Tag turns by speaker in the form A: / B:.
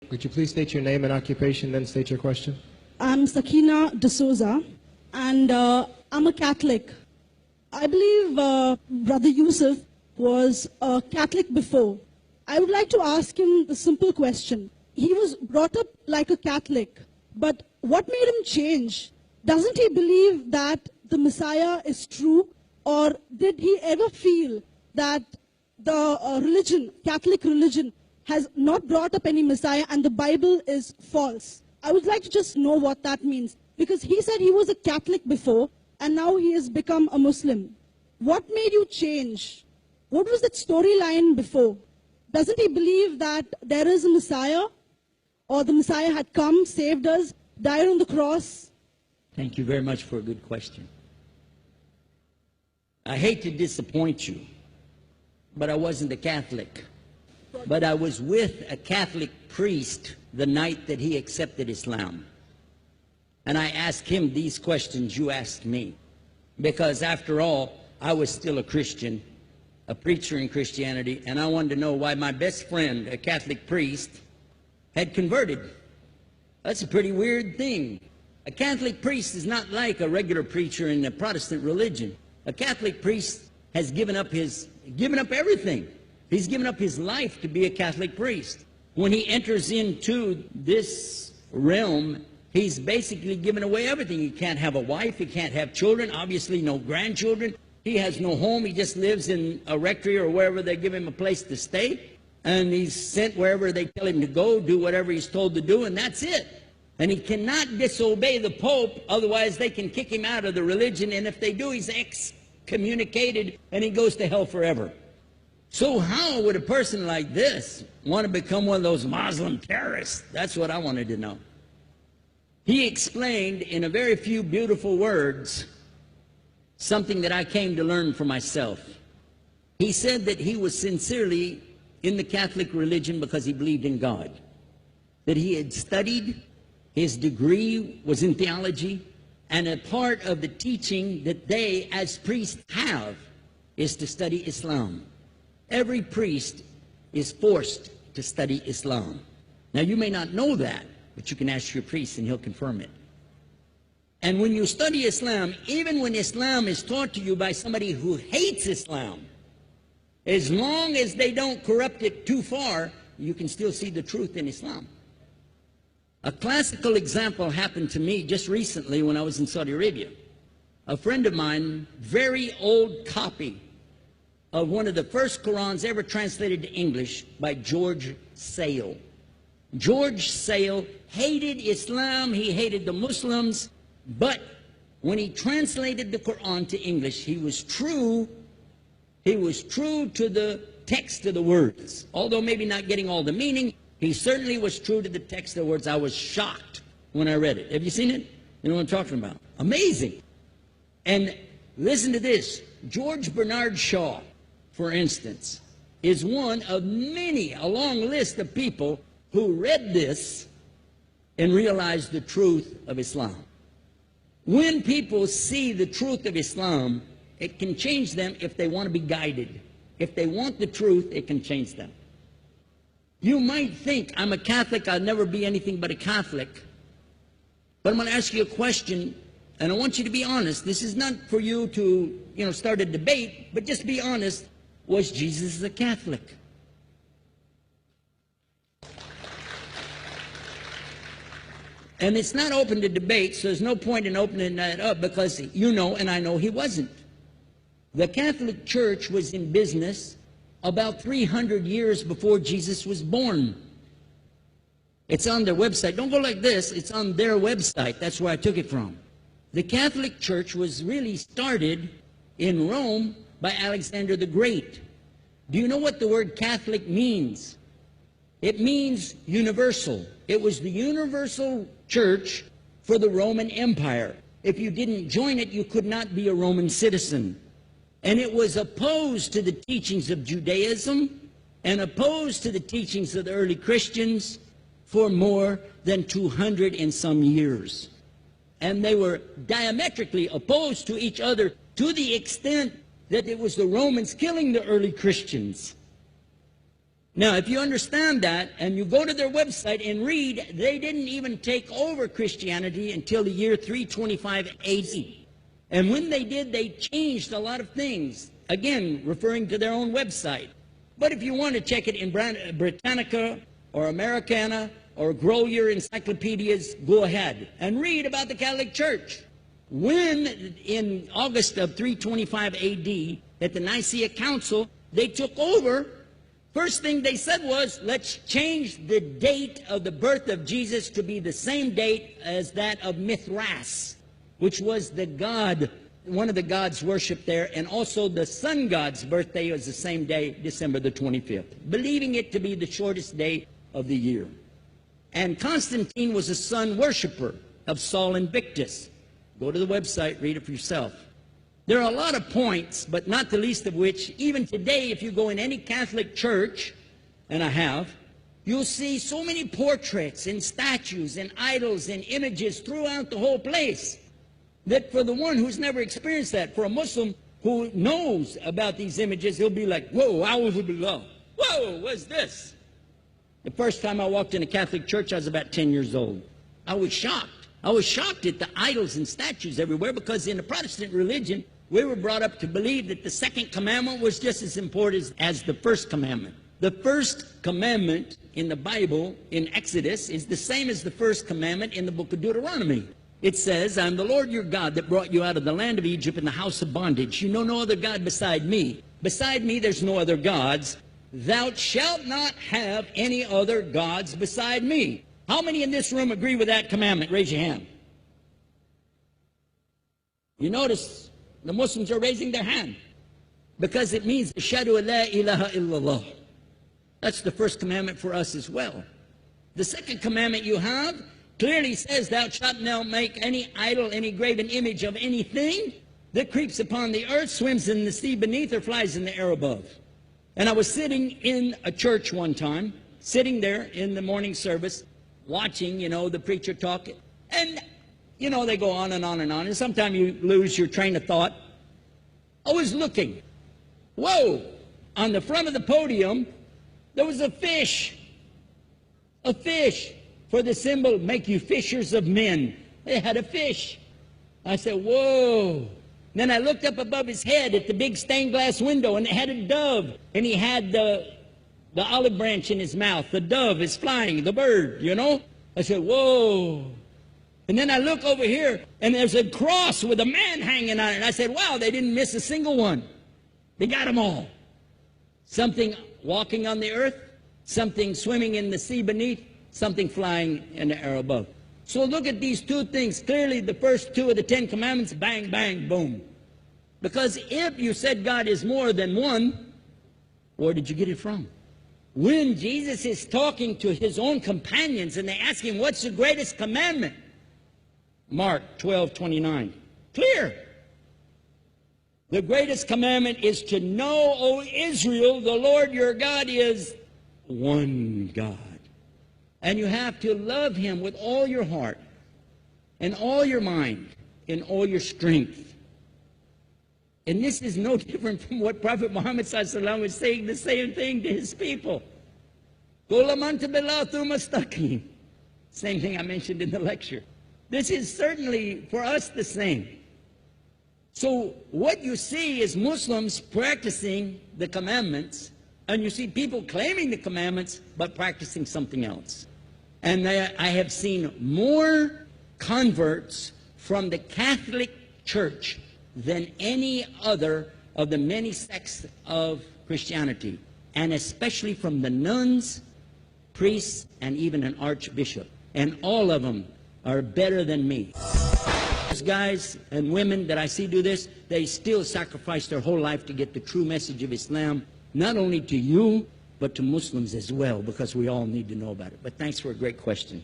A: Could you please state your name and occupation, then state your question?
B: I'm Sakina D'Souza, and I'm a Catholic. I believe Brother Yusuf was a Catholic before. I would like to ask him the simple question. He was brought up like a Catholic, but what made him change? Doesn't he believe that the Messiah is true, or did he ever feel that the religion, Catholic religion, has not brought up any Messiah and the Bible is false? I would like to just know what that means, because he said he was a Catholic before and now he has become a Muslim. What made you change? What was that storyline before? Doesn't he believe that there is a Messiah, or the Messiah had come, saved us, died on the cross?
C: Thank you very much for a good question. I hate to disappoint you, but I wasn't a Catholic. But I was with a Catholic priest the night that he accepted Islam. And I asked him these questions you asked me. Because after all, I was still a Christian, a preacher in Christianity, and I wanted to know why my best friend, a Catholic priest, had converted. That's a pretty weird thing. A Catholic priest is not like a regular preacher in the Protestant religion. A Catholic priest has given up everything. He's given up his life to be a Catholic priest. When he enters into this realm, he's basically given away everything. He can't have a wife, he can't have children, obviously no grandchildren. He has no home, he just lives in a rectory or wherever they give him a place to stay. And he's sent wherever they tell him to go, do whatever he's told to do, and that's it. And he cannot disobey the Pope, otherwise they can kick him out of the religion, and if they do, he's excommunicated and he goes to hell forever. So how would a person like this want to become one of those Muslim terrorists? That's what I wanted to know. He explained in a very few beautiful words something that I came to learn for myself. He said that he was sincerely in the Catholic religion because he believed in God, that he had studied, his degree was in theology, and a part of the teaching that they as priests have is to study Islam. Every priest is forced to study Islam. Now, you may not know that, but you can ask your priest and he'll confirm it. And when you study Islam, even when Islam is taught to you by somebody who hates Islam, as long as they don't corrupt it too far, you can still see the truth in Islam. A classical example happened to me just recently when I was in Saudi Arabia. A friend of mine, very old copy of one of the first Qurans ever translated to English by George Sale. George Sale hated Islam, he hated the Muslims, but when he translated the Quran to English, he was true to the text of the words. Although maybe not getting all the meaning, he certainly was true to the text of the words. I was shocked when I read it. Have you seen it? You know what I'm talking about? Amazing. And listen to this. George Bernard Shaw, for instance, is one of many, a long list of people who read this and realized the truth of Islam. When people see the truth of Islam, it can change them if they want to be guided. If they want the truth, it can change them. You might think, I'm a Catholic, I'll never be anything but a Catholic. But I'm going to ask you a question, and I want you to be honest. This is not for you to, start a debate, but just be honest. Was Jesus a Catholic? And it's not open to debate, so there's no point in opening that up, because you know and I know he wasn't. The Catholic Church was in business about 300 years before Jesus was born. It's on their website. Don't go like this. It's on their website. That's where I took it from. The Catholic Church was really started in Rome by Alexander the Great. Do you know what the word Catholic means? It means universal. It was the universal church for the Roman Empire. If you didn't join it, you could not be a Roman citizen. And it was opposed to the teachings of Judaism and opposed to the teachings of the early Christians for more than 200 and some years. And they were diametrically opposed to each other to the extent that it was the Romans killing the early Christians. Now, if you understand that, and you go to their website and read, they didn't even take over Christianity until the year 325 AD. And when they did, they changed a lot of things, again, referring to their own website. But if you want to check it in Britannica or Americana or grow your encyclopedias, go ahead and read about the Catholic Church. When, in August of 325 AD, at the Nicaea Council, they took over, first thing they said was, let's change the date of the birth of Jesus to be the same date as that of Mithras, which was the god, one of the gods worshipped there, and also the sun god's birthday was the same day, December the 25th, believing it to be the shortest day of the year. And Constantine was a sun worshiper of Sol Invictus. Go to the website, read it for yourself. There are a lot of points, but not the least of which, even today, if you go in any Catholic church, and I have, you'll see so many portraits and statues and idols and images throughout the whole place, that for the one who's never experienced that, for a Muslim who knows about these images, he'll be like, whoa, a'udhu billah. Whoa, what's this? The first time I walked in a Catholic church, I was about 10 years old. I was shocked. I was shocked at the idols and statues everywhere, because in the Protestant religion, we were brought up to believe that the second commandment was just as important as the first commandment. The first commandment in the Bible, in Exodus, is the same as the first commandment in the book of Deuteronomy. It says, I'm the Lord your God that brought you out of the land of Egypt in the house of bondage. You know no other God beside me. Beside me there's no other gods. Thou shalt not have any other gods beside me. How many in this room agree with that commandment? Raise your hand. You notice the Muslims are raising their hand, because it means Ashhadu an la ilaha illallah. That's the first commandment for us as well. The second commandment you have clearly says, thou shalt not make any idol, any graven image of anything that creeps upon the earth, swims in the sea beneath, or flies in the air above. And I was sitting in a church one time, sitting there in the morning service, watching, the preacher talk. And, they go on and on and on. And sometimes you lose your train of thought. I was looking. Whoa! On the front of the podium, there was a fish. A fish. For the symbol, make you fishers of men. They had a fish. I said, whoa. Then I looked up above his head at the big stained glass window, and it had a dove. And he had the olive branch in his mouth. The dove is flying, the bird, I said, whoa. And then I look over here, and there's a cross with a man hanging on it. And I said, wow, they didn't miss a single one. They got them all. Something walking on the earth, something swimming in the sea beneath, something flying in the air above. So look at these two things. Clearly, the first two of the 10 commandments, bang, bang, boom. Because if you said God is more than one, where did you get it from? When Jesus is talking to his own companions and they ask him, what's the greatest commandment? Mark 12:29. Clear. The greatest commandment is to know, O Israel, the Lord your God is one God. And you have to love him with all your heart and all your mind and all your strength. And this is no different from what Prophet Muhammad ﷺ was saying, the same thing to his people. Same thing I mentioned in the lecture. This is certainly for us the same. So what you see is Muslims practicing the commandments, and you see people claiming the commandments but practicing something else. And I have seen more converts from the Catholic Church than any other of the many sects of Christianity, and especially from the nuns, priests, and even an archbishop. And all of them are better than me. Those guys and women that I see do this, they still sacrifice their whole life to get the true message of Islam, not only to you, but to Muslims as well, because we all need to know about it. But thanks for a great question.